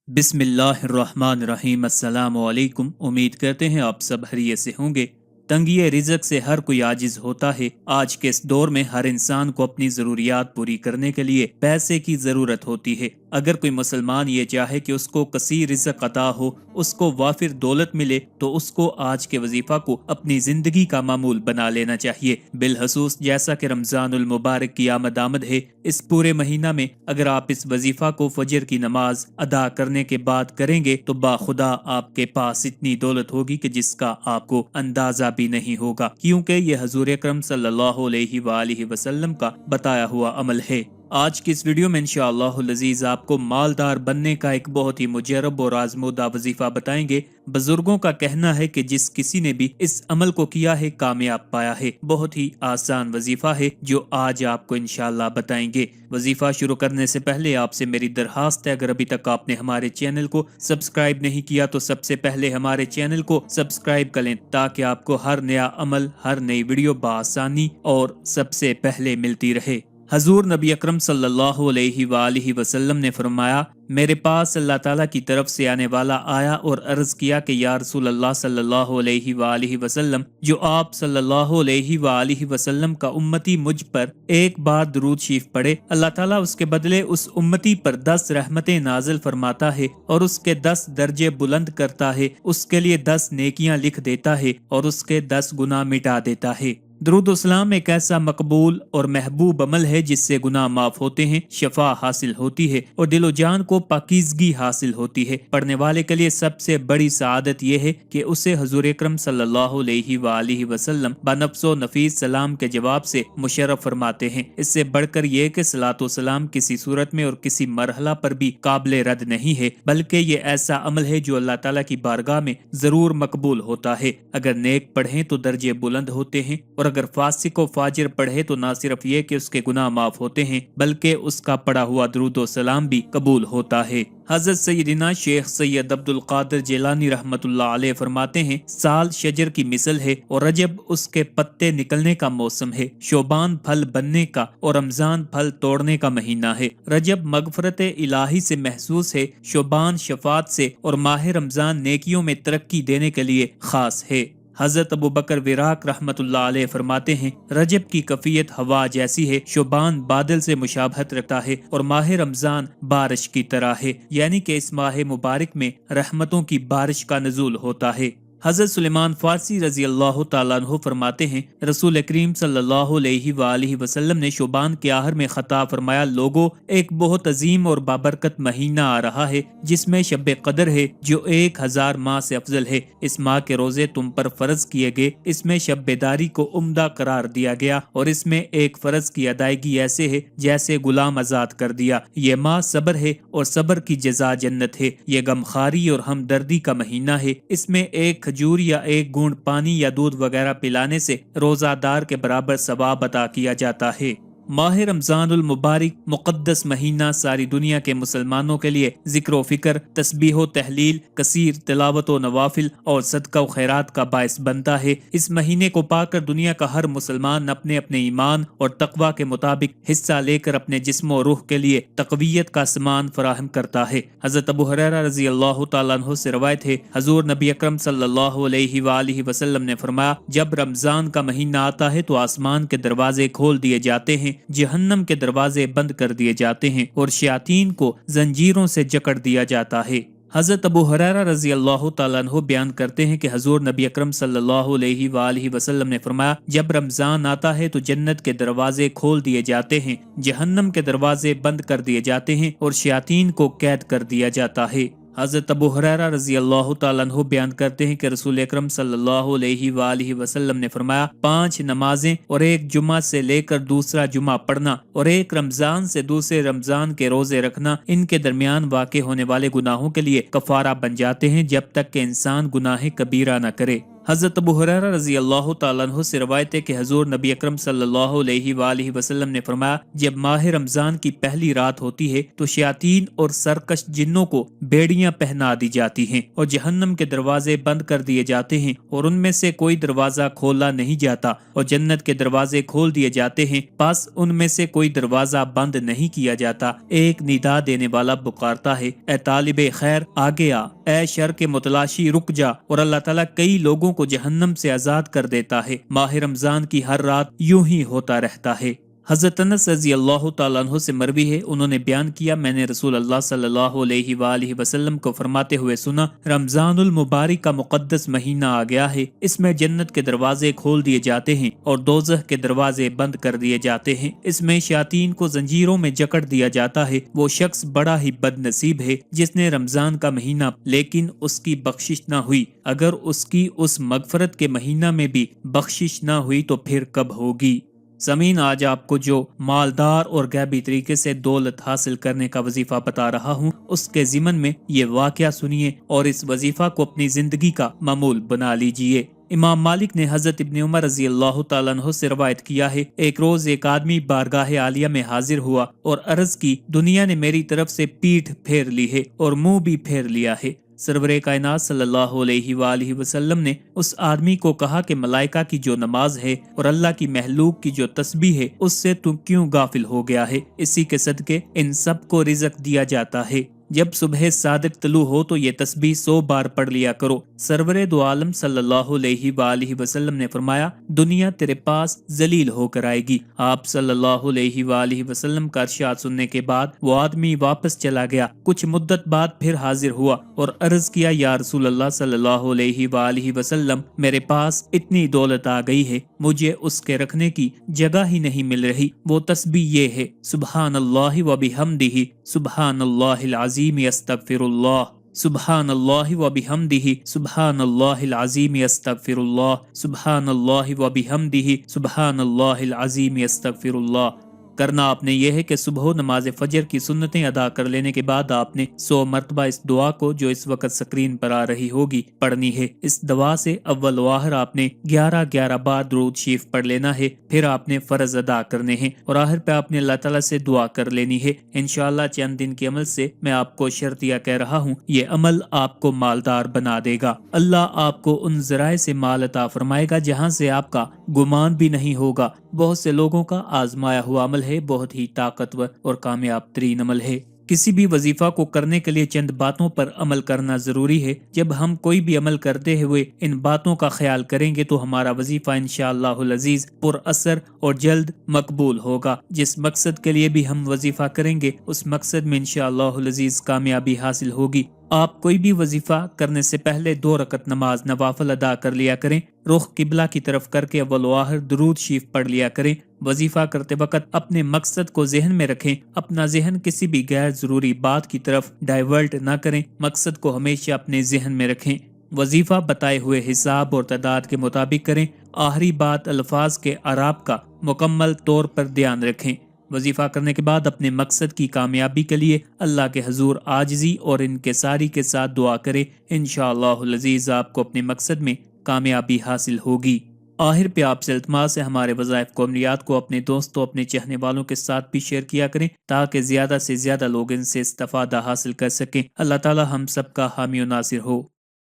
बिस्मिल्लाहिर्रहमानिर्रहीम। अस्सलामु अलैकुम। उम्मीद करते हैं आप सब खैरियत से होंगे। तंगी रिज़्क़ से हर कोई आजिज़ होता है। आज के इस दौर में हर इंसान को अपनी ज़रूरियात पूरी करने के लिए पैसे की ज़रूरत होती है। अगर कोई मुसलमान ये चाहे कि उसको कसीर रिज़्क़ अता हो, उसको वाफिर दौलत मिले, तो उसको आज के वजीफ़ा को अपनी ज़िंदगी का मामूल बना लेना चाहिए। बिलखसूस जैसा कि रमज़ानुल मुबारक की आमद है, इस पूरे महीना में अगर आप इस वजीफ़ा को फजर की नमाज अदा करने के बाद करेंगे तो बाखुदा आपके पास इतनी दौलत होगी कि जिसका आपको अंदाजा भी नहीं होगा, क्योंकि ये हजूर अकरम सल्लल्लाहु अलैहि वसल्लम का बताया हुआ अमल है। आज की इस वीडियो में इंशाअल्लाहुल अज़ीज़ आपको मालदार बनने का एक बहुत ही मुजर्रब और आजमूदा वजीफा बताएंगे। बुजुर्गों का कहना है कि जिस किसी ने भी इस अमल को किया है कामयाब पाया है। बहुत ही आसान वजीफा है जो आज आपको इंशाअल्लाह बताएंगे। वजीफा शुरू करने से पहले आपसे मेरी दरखास्त है, अगर अभी तक आपने हमारे चैनल को सब्सक्राइब नहीं किया तो सबसे पहले हमारे चैनल को सब्सक्राइब कर लें, ताकि आपको हर नया अमल, हर नई वीडियो बआसानी और सबसे पहले मिलती रहे। हजूर नबी अकरम सल्लल्लाहु अलैहि वसल्लम ने फरमाया, मेरे पास अल्लाह ताला की तरफ से आने वाला आया और अर्ज किया कि या रसूल अल्लाह सल्लल्लाहु अलैहि वसल्लम, जो आप सल्लल्लाहु अलैहि वसल्लम का उम्मती मुझ पर एक बार दुरूद शरीफ पढ़े, अल्लाह ताला उसके बदले उस उम्मती पर 10 रहमतें नाजिल फरमाता है और उसके 10 दर्जे बुलंद करता है, उसके लिए 10 नेकियां लिख देता है और उसके 10 गुनाह मिटा देता है। दरूद सलाम एक ऐसा मकबूल और महबूब अमल है जिससे गुनाह माफ होते हैं, शफा हासिल होती है और दिलो जान को पाकीज़गी हासिल होती है। पढ़ने वाले के लिए सबसे बड़ी सआदत यह है कि उसे हजूर अकरम सल्लल्लाहु अलैहि वसल्लम बनफ्सो नफीस सलाम के जवाब से मुशर्रफ फरमाते हैं। इससे बढ़कर यह कि सलातो सलाम किसी सूरत में और किसी मरहला पर भी काबिल रद्द नहीं है, बल्कि ये ऐसा अमल है जो अल्लाह ताला की बारगाह में जरूर मकबूल होता है। अगर नेक पढ़ें तो दर्जे बुलंद होते हैं और अगर फासिक व फाजिर पढ़े तो ना सिर्फ ये कि उसके गुनाह माफ होते हैं, बल्कि उसका पढ़ा हुआ दुरूद व सलाम भी कबूल होता है। हजरत सैयदना शेख सैयद अब्दुल कादिर जिलानी रहमतुल्लाह अलैह फरमाते हैं, साल शजर की मिसल है और रजब उसके पत्ते निकलने का मौसम है, शोबान फल बनने का और रमजान फल तोड़ने का महीना है। रजब मगफरत इलाही से महसूस है, शोबान शफात से और माह रमजान नेकियों में तरक्की देने के लिए खास है। हजरत अबू बकर विराक रहमतुल्लाह अलैह फरमाते हैं, रजब की कफियत हवा जैसी है, शोबान बादल से मुशाबहत रखता है और माह रमजान बारिश की तरह है, यानी कि इस माह मुबारक में रहमतों की बारिश का नजूल होता है। हजरत सुलेमान फारसी रजी अल्लाह तआला अन्हु फरमाते हैं, रसूल करीम सल्लल्लाहु अलैहि वसल्लम ने शोबान के आहर में खता फरमाया, लोगो एक बहुत अजीम और बाबरकत महीना आ रहा है जिसमें शब कदर है जो 1000 माह से अफजल है। इस माह के रोजे तुम पर फर्ज किए गए, इसमें शब बेदारी को उम्दा करार दिया गया और इसमें एक फर्ज की अदायगी ऐसे है जैसे गुलाम आजाद कर दिया। ये माह सब्र है और सब्र की जजा जन्नत है। ये गमखारी और हमदर्दी का महीना है। इसमें एक खजूर या एक गूंद पानी या दूध वगैरह पिलाने से रोजादार के बराबर सवाब अता किया जाता है। माह रमजानुल मुबारक मुकद्दस महीना सारी दुनिया के मुसलमानों के लिए जिक्र व फिक्र, तस्बीह तहलील, कसीर तिलावत व नवाफिल और सदका व खैरात का बायस बनता है। इस महीने को पाकर दुनिया का हर मुसलमान अपने अपने ईमान और तकवा के मुताबिक हिस्सा लेकर अपने जिस्म और रूह के लिए तकवीयत का सामान फराहम करता है। हजरत अबू हुरैरा रजी अल्लाह तआला अन्हु से रवायत है, हजूर नबी अकरम सल्लल्लाहु अलैहि वसल्लम ने फरमाया, जब रमजान का महीना आता है तो आसमान के दरवाजे खोल दिए जाते हैं, जहन्नम के दरवाजे बंद कर दिए जाते हैं और शयातीन को जंजीरों से जकड़ दिया जाता है। हजरत अबू हुरैरा रजी अल्लाह तआला अन्हु बयान करते हैं कि हजूर नबी अकरम सल्लल्लाहु अलैहि वसल्लम ने फरमाया, जब रमजान आता है तो जन्नत के दरवाजे खोल दिए जाते हैं, जहन्नम के दरवाजे बंद कर दिए जाते हैं और शयातीन को कैद कर दिया जाता है। हजरत अबू हुरैरा रजी अल्लाह तआला अन्हु बयान करते हैं कि रसूल अकरम सल्लल्लाहु अलैहि वसल्लम ने फरमाया, 5 नमाजें और एक जुमा से लेकर दूसरा जुमा पढ़ना और एक रमजान से दूसरे रमजान के रोजे रखना, इनके दरमियान वाक़े होने वाले गुनाहों के लिए कफारा बन जाते हैं जब तक कि इंसान गुनाह कबीरा न करे। حضرت ابو ہریرہ رضی اللہ تعالیٰ عنہ سے روایت ہے کہ حضور نبی اکرم صلی اللہ علیہ وآلہ وسلم نے فرمایا، جب ماہ رمضان کی پہلی رات ہوتی ہے تو شیاطین اور سرکش جنوں کو بیڑیاں پہنا دی جاتی ہیں اور جہنم کے دروازے بند کر دیے جاتے ہیں اور ان میں سے کوئی دروازہ کھولا نہیں جاتا اور جنت کے دروازے کھول دیے جاتے ہیں، پس ان میں سے کوئی دروازہ بند نہیں کیا جاتا۔ ایک ندا دینے والا پکارتا ہے، اے طالب خیر آگے آ، اے شر کے متلاشی رک جا، اور اللہ تعالیٰ کئی لوگوں کو جہنم سے آزاد کر دیتا ہے۔ ماہ رمضان کی ہر رات یوں ہی ہوتا رہتا ہے۔ حضرت انس رضی اللہ تعالیٰ عنہ سے مروی ہے، انہوں نے بیان کیا، میں نے رسول اللہ صلی اللہ علیہ وآلہ وسلم کو فرماتے ہوئے سنا، رمضان المبارک کا مقدس مہینہ آ گیا ہے، اس میں جنت کے دروازے کھول دیے جاتے ہیں اور دوزخ کے دروازے بند کر دیے جاتے ہیں، اس میں شیاطین کو زنجیروں میں جکڑ دیا جاتا ہے۔ وہ شخص بڑا ہی بد نصیب ہے جس نے رمضان کا مہینہ لیکن اس کی بخشش نہ ہوئی، اگر اس کی اس مغفرت کے مہینہ میں بھی بخشش نہ ہوئی تو پھر کب ہوگی؟ سامعین، آج آپ کو جو مالدار اور غیبی طریقے سے دولت حاصل کرنے کا وظیفہ بتا رہا ہوں، اس کے ضمن میں یہ واقعہ سنیے اور اس وظیفہ کو اپنی زندگی کا معمول بنا لیجئے۔ امام مالک نے حضرت ابن عمر رضی اللہ تعالیٰ عنہ سے روایت کیا ہے، ایک روز ایک آدمی بارگاہ عالیہ میں حاضر ہوا اور عرض کی، دنیا نے میری طرف سے پیٹھ پھیر لی ہے اور منہ بھی پھیر لیا ہے۔ سرور کائنات صلی اللہ علیہ وآلہ وسلم نے اس آدمی کو کہا کہ ملائکہ کی جو نماز ہے اور اللہ کی محلوق کی جو تسبیح ہے اس سے تو کیوں غافل ہو گیا ہے؟ اسی کے صدقے ان سب کو رزق دیا جاتا ہے۔ جب صبح صادق طلوع ہو تو یہ تسبیح 100 بار پڑھ لیا کرو۔ سرور دو عالم صلی اللہ علیہ وآلہ وسلم نے فرمایا، دنیا تیرے پاس ذلیل ہو کر آئے گی۔ آپ صلی اللہ علیہ وآلہ وسلم کا ارشاد سننے کے بعد وہ آدمی واپس چلا گیا۔ کچھ مدت بعد پھر حاضر ہوا اور عرض کیا، یا رسول اللہ صلی اللہ علیہ وآلہ وسلم، میرے پاس اتنی دولت آ گئی ہے، مجھے اس کے رکھنے کی جگہ ہی نہیں مل رہی۔ وہ تسبیح یہ ہے، سبحان اللہ و بحمدہ، سبحان اللہ العظیم استغفر اللہ، سبحان اللہ و بحمدہ، سبحان اللہ العظیم استغفر اللہ، سبحان اللہ و بحمدہ، سبحان اللہ العظیم استغفر اللہ۔ کرنا آپ نے یہ ہے کہ صبح نماز فجر کی سنتیں ادا کر لینے کے بعد آپ نے 100 مرتبہ اس دعا کو جو اس وقت سکرین پر آ رہی ہوگی پڑھنی ہے۔ اس دعا سے اول و آخر آپ نے 11 بار درود شریف پڑھ لینا ہے، پھر آپ نے فرض ادا کرنے ہیں اور آخر پہ آپ نے اللہ تعالیٰ سے دعا کر لینی ہے۔ انشاءاللہ چند دن کے عمل سے میں آپ کو شرطیہ کہہ رہا ہوں، یہ عمل آپ کو مالدار بنا دے گا۔ اللہ آپ کو ان ذرائع سے مال عطا فرمائے گا جہاں سے آپ کا گمان بھی نہیں ہوگا۔ بہت سے لوگوں کا آزمایا ہوا عمل ہے، بہت ہی طاقتور اور کامیاب ترین عمل ہے۔ کسی بھی وظیفہ کو کرنے کے لیے چند باتوں پر عمل کرنا ضروری ہے۔ جب ہم کوئی بھی عمل کرتے ہوئے ان باتوں کا خیال کریں گے تو ہمارا وظیفہ انشاءاللہ العزیز پر اثر اور جلد مقبول ہوگا۔ جس مقصد کے لیے بھی ہم وظیفہ کریں گے اس مقصد میں انشاءاللہ العزیز کامیابی حاصل ہوگی۔ آپ کوئی بھی وظیفہ کرنے سے پہلے 2 رکعت نماز نوافل ادا کر لیا کریں، رخ قبلہ کی طرف کر کے اول و آخر درود شریف پڑھ لیا کریں۔ وظیفہ کرتے وقت اپنے مقصد کو ذہن میں رکھیں، اپنا ذہن کسی بھی غیر ضروری بات کی طرف ڈائیورٹ نہ کریں، مقصد کو ہمیشہ اپنے ذہن میں رکھیں۔ وظیفہ بتائے ہوئے حساب اور تعداد کے مطابق کریں۔ آخری بات، الفاظ کے اعراب کا مکمل طور پر دھیان رکھیں۔ وظیفہ کرنے کے بعد اپنے مقصد کی کامیابی کے لیے اللہ کے حضور عاجزی اور انکساری کے ساتھ دعا کریں۔ انشاءاللہ العزیز آپ کو اپنے مقصد میں کامیابی حاصل ہوگی۔ آخر پہ آپ سے التماس ہے، ہمارے وظائف کو عملیات کو اپنے دوستوں اپنے چاہنے والوں کے ساتھ بھی شیئر کیا کریں تاکہ زیادہ سے زیادہ لوگ ان سے استفادہ حاصل کر سکیں۔ اللہ تعالی ہم سب کا حامی و ناصر ہو۔